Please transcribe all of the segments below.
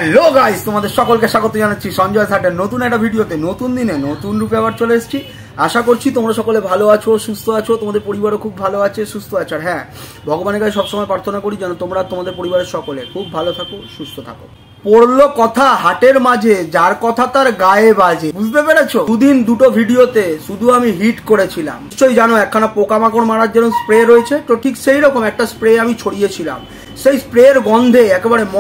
Hello guys, তোমাদের সকলকে স্বাগত জানাচ্ছি সঞ্জয় সাটের নতুন একটা ভিডিওতে। নতুন দিনে নতুন রূপে আবার চলে এসেছি। আশা করছি তোমরা সকলে ভালো আছো, সুস্থ আছো, তোমাদের পরিবারও খুব ভালো আছে, সুস্থ আছে। আর হ্যাঁ, ভগবানের কাছে সবসময় প্রার্থনা করি যেন তোমরা তোমাদের পরিবারের সকলে খুব ভালো থাকো, সুস্থ থাকো। পড়লো কথা হাটের মাঝে, যার কথা তার গায়ে বাজে। বুঝতে পেরেছো? দুদিন দুটো ভিডিওতে শুধু আমি হিট করেছিলাম। নিশ্চয়ই জানো একখানা পোকামাকড় মারার জন্য স্প্রে রয়েছে, তো ঠিক সেই রকম একটা স্প্রে আমি ছড়িয়েছিলাম। সেই স্প্রের গন্ধে একেবারে ম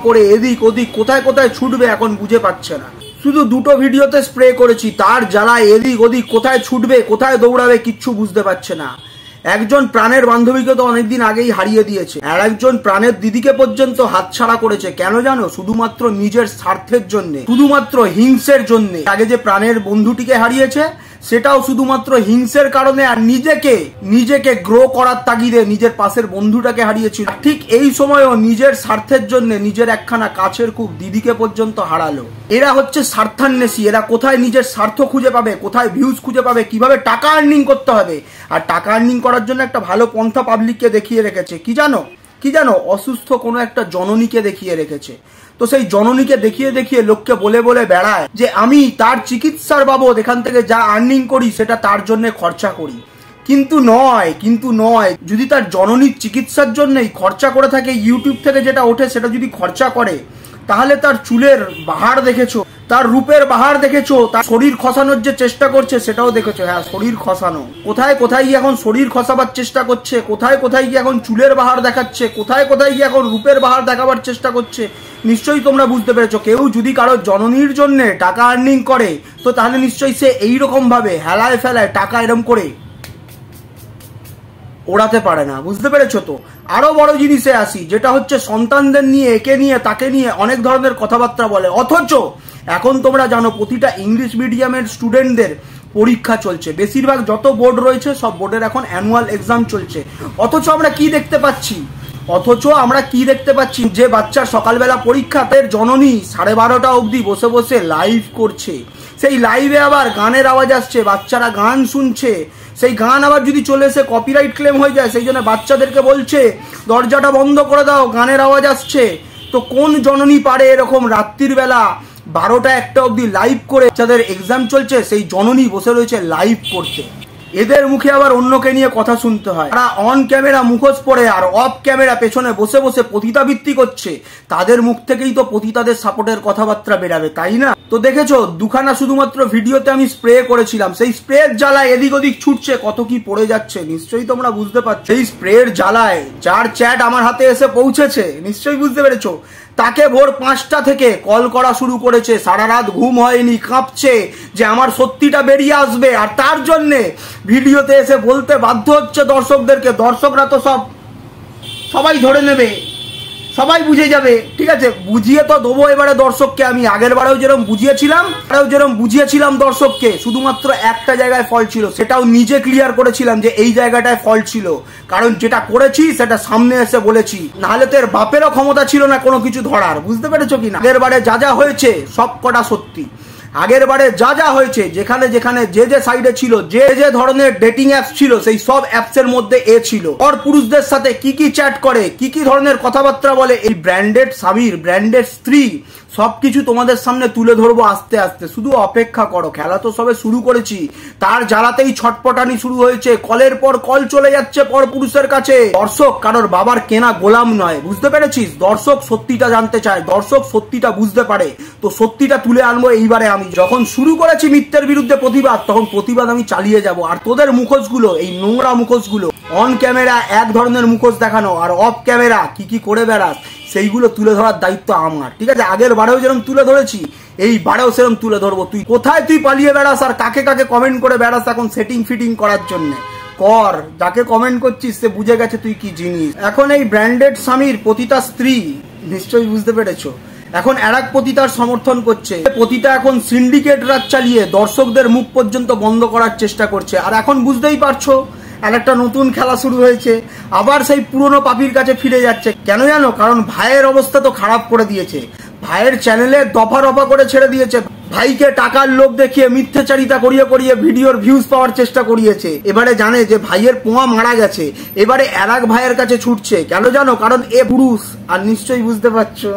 করে এদিক ওদিক কোথায় কোথায় ছুটবে এখন বুঝে পাচ্ছে না। শুধু দুটো ভিডিওতে স্প্রে করেছি, তার জ্বালায় এদিক ওদিক কোথায় ছুটবে কোথায় দৌড়াবে কিচ্ছু বুঝতে পারছে না। একজন প্রাণের বান্ধবীকে তো অনেকদিন আগেই হারিয়ে দিয়েছে, আর একজন প্রাণের দিদিকে পর্যন্ত হাতছাড়া করেছে। কেন জানো? শুধুমাত্র নিজের স্বার্থের জন্য, শুধুমাত্র হিংসের জন্য। আগে যে প্রাণের বন্ধুটিকে হারিয়েছে সেটাও শুধুমাত্র হিংসের কারণে, আর নিজেকে গ্রো করার তাগিদে নিজের পাশের বন্ধুটাকে হারিয়েছিল। ঠিক এই সময়ও নিজের স্বার্থের জন্য নিজের একখানা কাছের খুব দিদিকে পর্যন্ত হারালো। এরা হচ্ছে স্বার্থান্বেষী। এরা কোথায় নিজের স্বার্থ খুঁজে পাবে, কোথায় ভিউজ খুঁজে পাবে, কিভাবে টাকা আর্নিং করতে হবে। আর টাকা আর্নিং করার জন্য একটা ভালো পন্থা পাবলিককে দেখিয়ে রেখেছে। কি জানো? অসুস্থ কোনো একটা জননীকে দেখিয়ে রেখেছে। তো সেই জননীকে দেখিয়ে লোককে বলে বেড়ায় যে আমি তার চিকিৎসার বাবদ এখান থেকে যা আর্নিং করি সেটা তার জন্য খরচা করি। কিন্তু নয়, যদি তার জননীর চিকিৎসার জন্যই খরচা করে থাকে, ইউটিউব থেকে যেটা ওঠে সেটা যদি খরচা করে, তাহলে তার চুলের বাহার দেখেছো, তার রূপের বাহার দেখেছো, তার শরীর খসানোর যে চেষ্টা করছে সেটাও দেখেছো। হ্যাঁ, শরীর খসানো। কোথায় গিয়ে এখন শরীর খসাবার চেষ্টা করছে, কোথায় গিয়ে এখন চুলের বাহার দেখাচ্ছে, কোথায় গিয়ে এখন রূপের বাহার দেখাবার চেষ্টা করছে, নিশ্চয়ই তোমরা বুঝতে পেরেছো। কেউ যদি কারো জননীর জন্য টাকা আর্নিং করে, তো তাহলে নিশ্চয়ই সে এইরকম ভাবে হেলায় ফেলায় টাকা এরম করে ওড়াতে পারে না। বুঝতে পেরেছো? তো আরো বড় জিনিসে আসি, যেটা হচ্ছে সন্তানদের নিয়ে, একে নিয়ে তাকে নিয়ে অনেক ধরনের কথাবার্তা বলে। অথচ এখন তোমরা জানো প্রতিটা ইংলিশ মিডিয়ামের স্টুডেন্টদের পরীক্ষা চলছে। বেশিরভাগ যত বোর্ড রয়েছে সব বোর্ডের এখন অ্যানুয়াল এক্সাম চলছে। অথচ আমরা কি দেখতে পাচ্ছি? যে বাচ্চা সকালবেলা পরীক্ষা, তার জননী 12:30 অবধি বসে লাইভ করছে। সেই লাইভে আবার গানের আওয়াজ আসছে, বাচ্চারা গান শুনছে। সেই গান আবার যদি চলে এসে কপিরাইট ক্লেম হয়ে যায়, সেই জন্য বাচ্চাদেরকে বলছে দরজাটা বন্ধ করে দাও, গানের আওয়াজ আসছে। তো কোন জননী পারে এরকম রাত্রির বেলা 12টা-1টা অবধি লাইভ করে? বাচ্চাদের এক্সাম চলছে, সেই জননী বসে রয়েছে লাইভ করতে। এদের মুখে আবার অন্যকে নিয়ে কথা শুনতে হয়। তারা অন ক্যামেরা মুখোশ পরে আর অফ ক্যামেরা পেছনে বসে পতিতাবৃত্তি করছে। তাদের মুখ থেকেই তো পতিতাদের সাপোর্টের কথাবার্তা বেরাবে, তাই না? তো দেখেছো, দুখানা শুধুমাত্র ভিডিওতে আমি স্প্রে করেছিলাম, সেই স্প্রের জ্বালায় এদিক ওদিক ছুটছে, কত কি পড়ে যাচ্ছে নিশ্চয়ই তোমরা বুঝতে পারছো। সেই স্প্রের জ্বালায় যার চ্যাট আমার হাতে এসে পৌঁছেছে, নিশ্চয়ই বুঝতে পেরেছো, তাকে ভোর 5টা থেকে কল করা শুরু করেছে। সারা রাত ঘুম হয়নি, কাঁপছে যে আমার সত্যিটা বেরিয়ে আসবে। আর তার জন্যে ভিডিওতে এসে বলতে বাধ্য হচ্ছে দর্শকদেরকে। দর্শকরা তো সবাই ধরে নেবে, সবাই বুঝে যাবে। ঠিক আছে, বুঝিয়ে তো দেবো এবারে দর্শককে। আমি আগের বারেও যেরকম বুঝিয়েছিলাম দর্শককে, শুধুমাত্র একটা জায়গায় ফল্ট ছিল, সেটাও নিজে ক্লিয়ার করেছিলাম যে এই জায়গাটায় ফল্ট ছিল। কারণ যেটা করেছি সেটা সামনে এসে বলেছি, নাহলে তো এর বাপেরও ক্ষমতা ছিল না কোনো কিছু ধরার। বুঝতে পেরেছো কিনা? আগের বারে যা হয়েছে সব কটা সত্যি। আগের বারে যা হয়েছে, যেখানে যে সাইডে ছিল, যে ধরনের ডেটিং অ্যাপস ছিল, সেই সব অ্যাপসের মধ্যে এ ছিল। আর পুরুষদের সাথে কি চ্যাট করে, কি ধরনের কথাবার্তা বলে, এই ব্র্যান্ডেড স্বামীর, ব্র্যান্ডেড স্ত্রী, সবকিছু তোমাদের সামনে তুলে ধরবো আস্তে আস্তে। শুধু অপেক্ষা করো, খেলা তো সবে শুরু করেছি। তার জ্বালাতেই ছটপটানি শুরু হয়েছে, কলের পর কল চলে যাচ্ছে পর পুরুষের কাছে। দর্শক কারোর বাবার কেনা গোলাম নয়, বুঝতে পেরেছিস? দর্শক সত্যিটা জানতে চায়, দর্শক সত্যিটা বুঝতে পারে। তো সত্যিটা তুলে আনবো এইবারে। আমি যখন শুরু করেছি মিথ্যের বিরুদ্ধে প্রতিবাদ, তখন প্রতিবাদ আমি চালিয়ে যাব। আর তোদের মুখোশগুলো, এই নোংরা মুখোশগুলো, অন ক্যামেরা এক ধরনের মুখোশ দেখানো, আর অফ ক্যামেরা কি করে বেড়াস, সেইগুলো তুলে ধরার দায়িত্ব আমার। ঠিক আছে, আগের বারেও যেরকম তুলে ধরেছি, এই বারেও সেরকম তুলে ধরবো। তুই কোথায় পালিয়ে বেড়াস আর কাকে কমেন্ট করে বেড়াস এখন সেটিং ফিটিং করার জন্য কর। যাকে কমেন্ট করছিস সে বুঝে গেছে তুই কি জিনিস। এখন এই ব্র্যান্ডেড স্বামীর পতিতা স্ত্রী, নিশ্চয়ই বুঝতে পেরেছো, এখন এক পতিতার সমর্থন করছে। পতিতা এখন সিন্ডিকেট রাজ চালিয়ে দর্শকদের মুখ পর্যন্ত বন্ধ করার চেষ্টা করছে। আর এখন বুঝতেই পারছো, আর একটা নতুন খেলা শুরু হয়েছে, আবার সেই পুরনো পাপির কাছে ফিরে যাচ্ছে। কেন জানো? কারণ ভাইয়ের অবস্থা তো খারাপ করে দিয়েছে। ভাইয়ের চ্যানেলে দফা করে ছেড়ে দিয়েছে। ভাইকে টাকার লোভ দেখিয়ে মিথ্যাচারিতা করিয়ে করিয়ে ভিডিওর ভিউজ পাওয়ার চেষ্টা করিয়েছে। এবারে জানে যে ভাইয়ের পোয়া মারা গেছে, এবারে আর এক ভাইয়ের কাছে ছুটছে। কেন জানো? কারণ এ পুরুষ, আর নিশ্চয়ই বুঝতে পারছো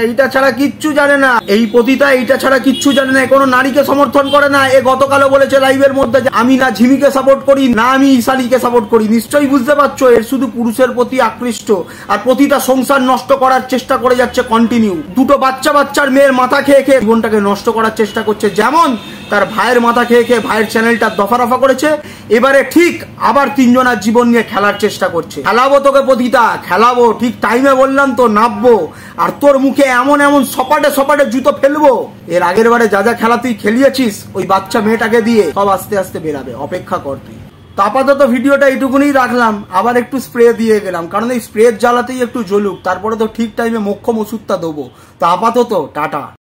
এইটা ছাড়া কিচ্ছু জানে না। এই পতিতা এইটা ছাড়া কিচ্ছু জানে না, কোনো নারীকে সমর্থন করে না। এ গতকালও বলেছে লাইভের মধ্যে যে আমি না ঝিমিকে সাপোর্ট করি, না আমি ঈশানীকে সাপোর্ট করি। নিশ্চয়ই বুঝতে পারছো এর শুধু পুরুষের প্রতি আকৃষ্ট, আর প্রতিটা সংসার নষ্ট করার চেষ্টা করে যাচ্ছে কন্টিনিউ। দুটো বাচ্চার মেয়ের মাথা খেয়ে খেয়ে জীবনটাকে নষ্ট করার চেষ্টা করছে, যেমন তার ভাইয়ের মাথা খেয়ে খেয়ে ভাইয়ের চ্যানেলটা দফারফা করেছে। এবারে ঠিক আবার তিনজনের জীবন নিয়ে খেলার চেষ্টা করছে। খেলাবো তোকে পতিতা, খেলাবো, ঠিক টাইমে বললাম তো নাববো, আর তোর মুখে এমন এমন সপাটে জুতো ফেলবো। এর আগের বারে যা যা খেলা তুই খেলিয়েছিস ওই বাচ্চা মেয়েটাকে দিয়ে, সব আস্তে আস্তে বেরাবে, অপেক্ষা কর তুই। তো আপাতত ভিডিওটা এইটুকুনি রাখলাম, আবার একটু স্প্রে দিয়ে গেলাম, কারণ এই স্প্রে জ্বালাতেই একটু জ্বলুক, তারপরে তো ঠিক টাইমে মোক্ষম ওষুধটা দেবো। তো আপাতত টাটা।